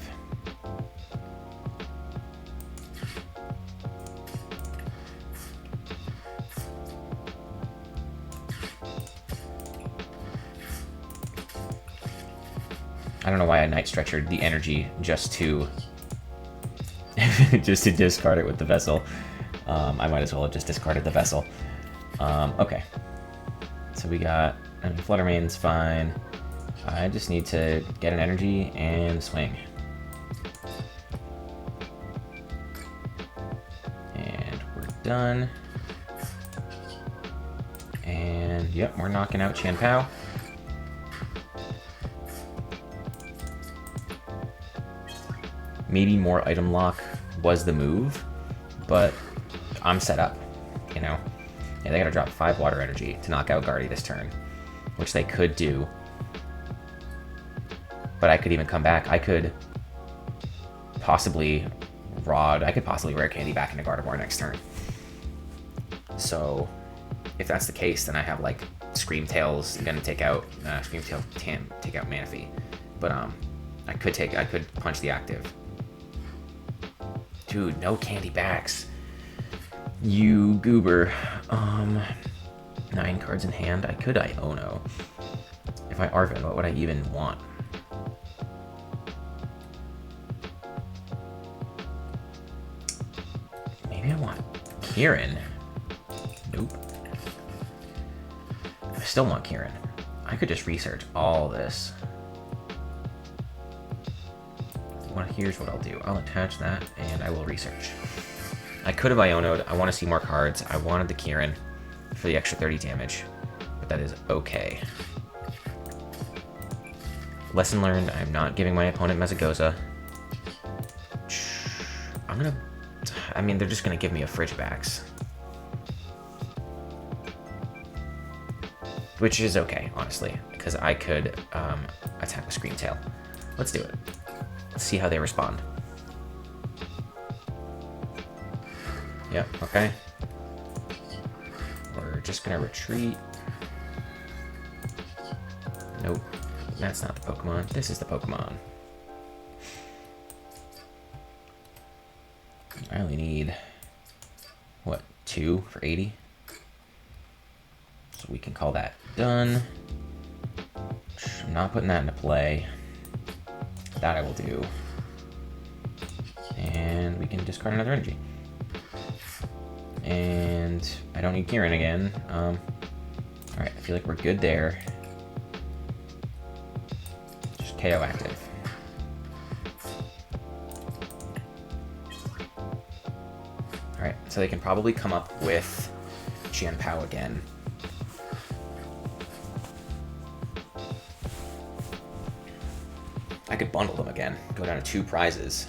I don't know why I Night Stretchered the energy just to just to discard it with the Vessel. I might as well have just discarded the Vessel. Okay. So we got, I mean, Flutter Mane's fine. I just need to get an energy and swing. And we're done. And yep, we're knocking out Chien-Pao. Maybe more item lock was the move, but I'm set up, you know? Yeah, they gotta drop 5 water energy to knock out Guardy this turn, which they could do. But I could even come back. I could possibly Rare Candy back into Gardevoir next turn. So if that's the case, then I have like Screamtail's gonna take out Screamtail can take out Manaphy. But I could punch the active. Dude, no candy backs. You goober. 9 cards in hand. I could Iono. If I Arven, what would I even want? Maybe I want Kieran. Nope. I still want Kieran. I could just research all this. Well, here's what I'll do. I'll attach that, and I will research. I could have Iono'd. I want to see more cards. I wanted the Kieran for the extra 30 damage, but that is okay. Lesson learned, I'm not giving my opponent Mesagoza. I mean, they're just going to give me a Frigibax. Which is okay, honestly, because I could attack with Screamtail. Let's do it. Let's see how they respond. Yep, okay. We're just gonna retreat. Nope, that's not the Pokemon. This is the Pokemon. I only need, what, 2 for 80? So we can call that done. I'm not putting that into play. That I will do. And we can discard another energy. And I I don't need Kieran again. Alright, I feel like we're good there. Just KO active. Alright, so they can probably come up with Qianpao again. I could bundle them again. Go down to 2 prizes.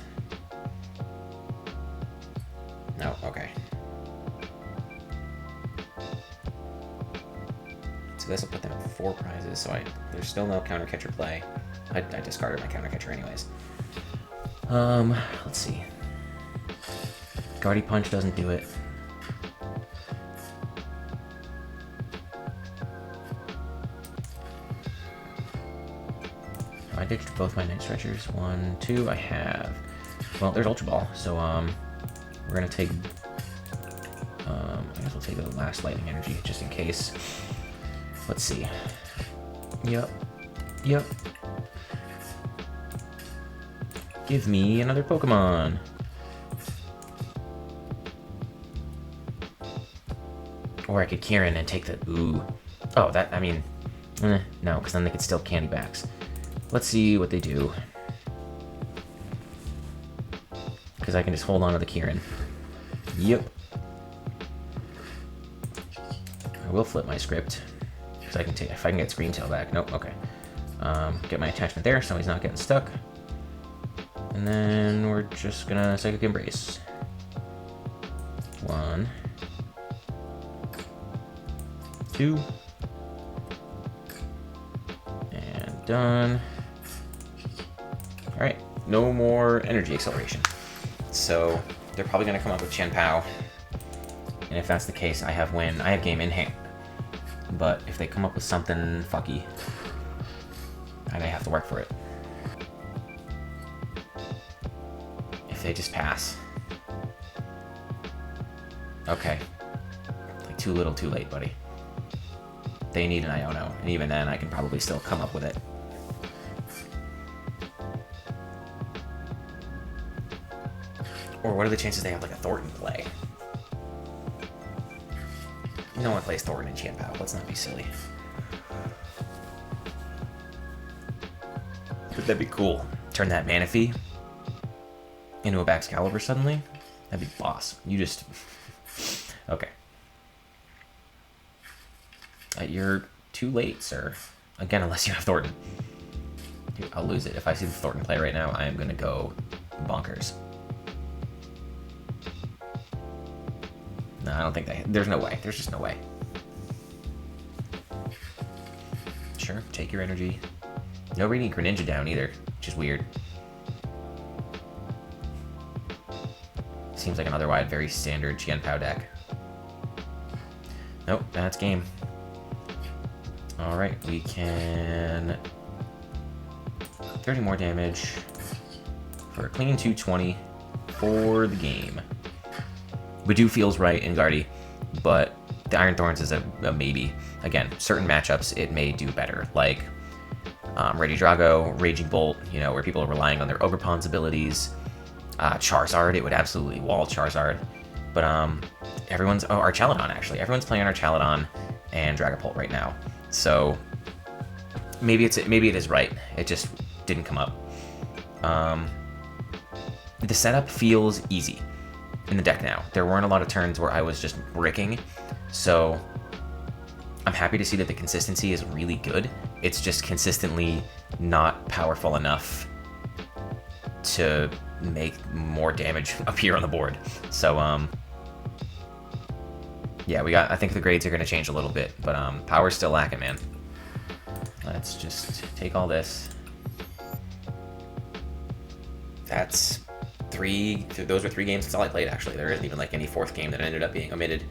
No, okay. So this will put them at 4 prizes, so there's still no counter catcher play. I discarded my counter catcher anyways. Let's see. Guardy Punch doesn't do it. I ditched both my Night Stretchers. 1, 2, I have. Well, there's Ultra Ball, so we're gonna take. I guess we'll take the last Lightning Energy just in case. Let's see. Yep. Yep. Give me another Pokemon. Or I could Kieran and take the... Ooh. Oh, that... I mean... no, because then they could still candy backs. Let's see what they do. Because I can just hold on to the Kieran. Yep. I will flip my script. Because I can take... If I can get Scream Tail back. Nope, okay. Get my attachment there so he's not getting stuck. And then we're just gonna Psychic Embrace. 1, 2, and done. Alright, no more energy acceleration. So they're probably gonna come up with Qianpao. And if that's the case, I have game in hand. But if they come up with something fucky, I may have to work for it. If they just pass. Okay. Like too little, too late, buddy. They need an Iono, and even then I can probably still come up with it. Or what are the chances they have like a Thornton play? No one plays Thornton in Qianpao, let's not be silly. But that'd be cool. Turn that Manaphy into a Baxcalibur suddenly? That'd be boss. You just... Okay. You're too late, sir. Again, unless you have Thornton. Dude, I'll lose it. If I see the Thornton play right now, I am gonna go bonkers. No, I don't think there's no way. There's just no way. Sure, take your energy. No reading Greninja down either, which is weird. Seems like an otherwise very standard Qianpao deck. Nope, that's game. Alright, we can... 30 more damage for a clean 220 for the game. Budews feels right in Guardy, but the Iron Thorns is a maybe. Again, certain matchups it may do better, like Regidrago, Raging Bolt, you know, where people are relying on their Ogerpon's abilities. Charizard, it would absolutely wall Charizard. But everyone's... Oh, Archaludon, actually. Everyone's playing on Archaludon and Dragapult right now. So maybe it is right. It just didn't come up. The setup feels easy in the deck now. There weren't a lot of turns where I was just bricking, so I'm happy to see that the consistency is really good. It's just consistently not powerful enough to make more damage appear on the board. So yeah, I think the grades are going to change a little bit, but power's still lacking, man. Let's just take all this. That's 3, those were 3 games. That's all I played, actually. There isn't even like any 4th game that ended up being omitted,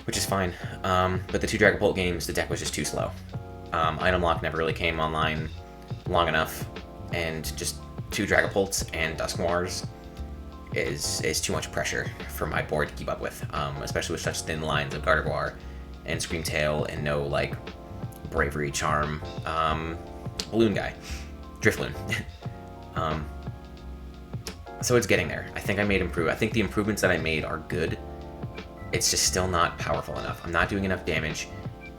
which is fine. But the 2 Dragapult games, the deck was just too slow. Item Lock never really came online long enough, and just 2 Dragapults and Dusknoirs is too much pressure for my board to keep up with, especially with such thin lines of Gardevoir and Screamtail and no, like, Bravery, Charm, Balloon guy. Drifloon. So it's getting there. I think I think the improvements that I made are good. it's just still not powerful enough. I'm not doing enough damage,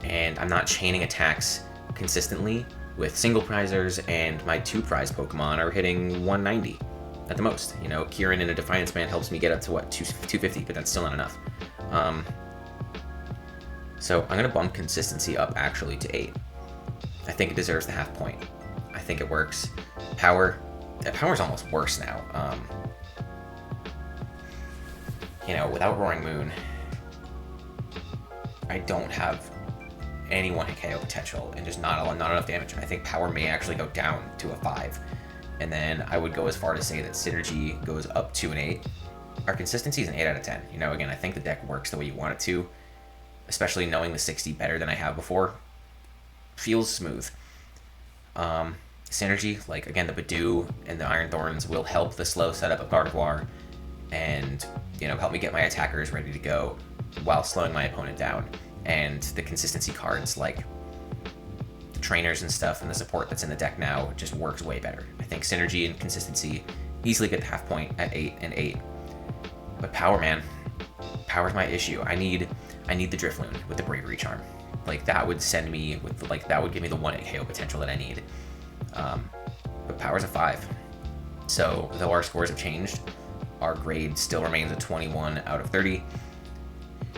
and I'm not chaining attacks consistently with single prizers, and my 2 prize Pokemon are hitting 190 at the most. You know, Kieran in a Defiance Band helps me get up to, what, 250, but that's still not enough. So I'm going to bump consistency up, actually, to 8. I think it deserves the half point. I think it works. Power's almost worse now. You know, without Roaring Moon, I don't have any one-hit KO potential and just not enough damage. I think Power may actually go down to a 5. And then I would go as far to say that Synergy goes up to an 8. Our consistency is an 8 out of 10. You know, again, I think the deck works the way you want it to, especially knowing the 60 better than I have before. Feels smooth. Synergy, like, again, the Budew and the Iron Thorns will help the slow setup of Gardevoir and, you know, help me get my attackers ready to go while slowing my opponent down. And the consistency cards, like the trainers and stuff, and the support that's in the deck now just works way better. I think Synergy and consistency easily get the half point at 8 and 8. But Power, man, Power's my issue. I need the Drifloon with the Bravery Charm. Like, that would send me with, like, that would give me the 1-hit KO potential that I need. But Power's a 5. So though our scores have changed, our grade still remains a 21 out of 30,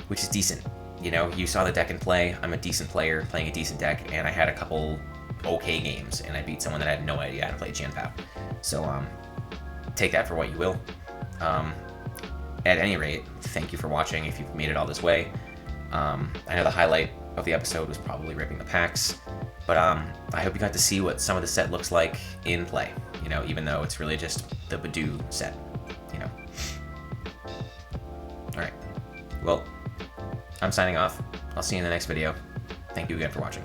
which is decent. You know, you saw the deck in play. I'm a decent player playing a decent deck, and I had a couple okay games, and I beat someone that had no idea how to play Jianpao. So take that for what you will. At any rate, thank you for watching if you've made it all this way. I know the highlight of the episode was probably ripping the packs, but I hope you got to see what some of the set looks like in play, you know, even though it's really just the Budew set, you know. Alright, well, I'm signing off. I'll see you in the next video. Thank you again for watching.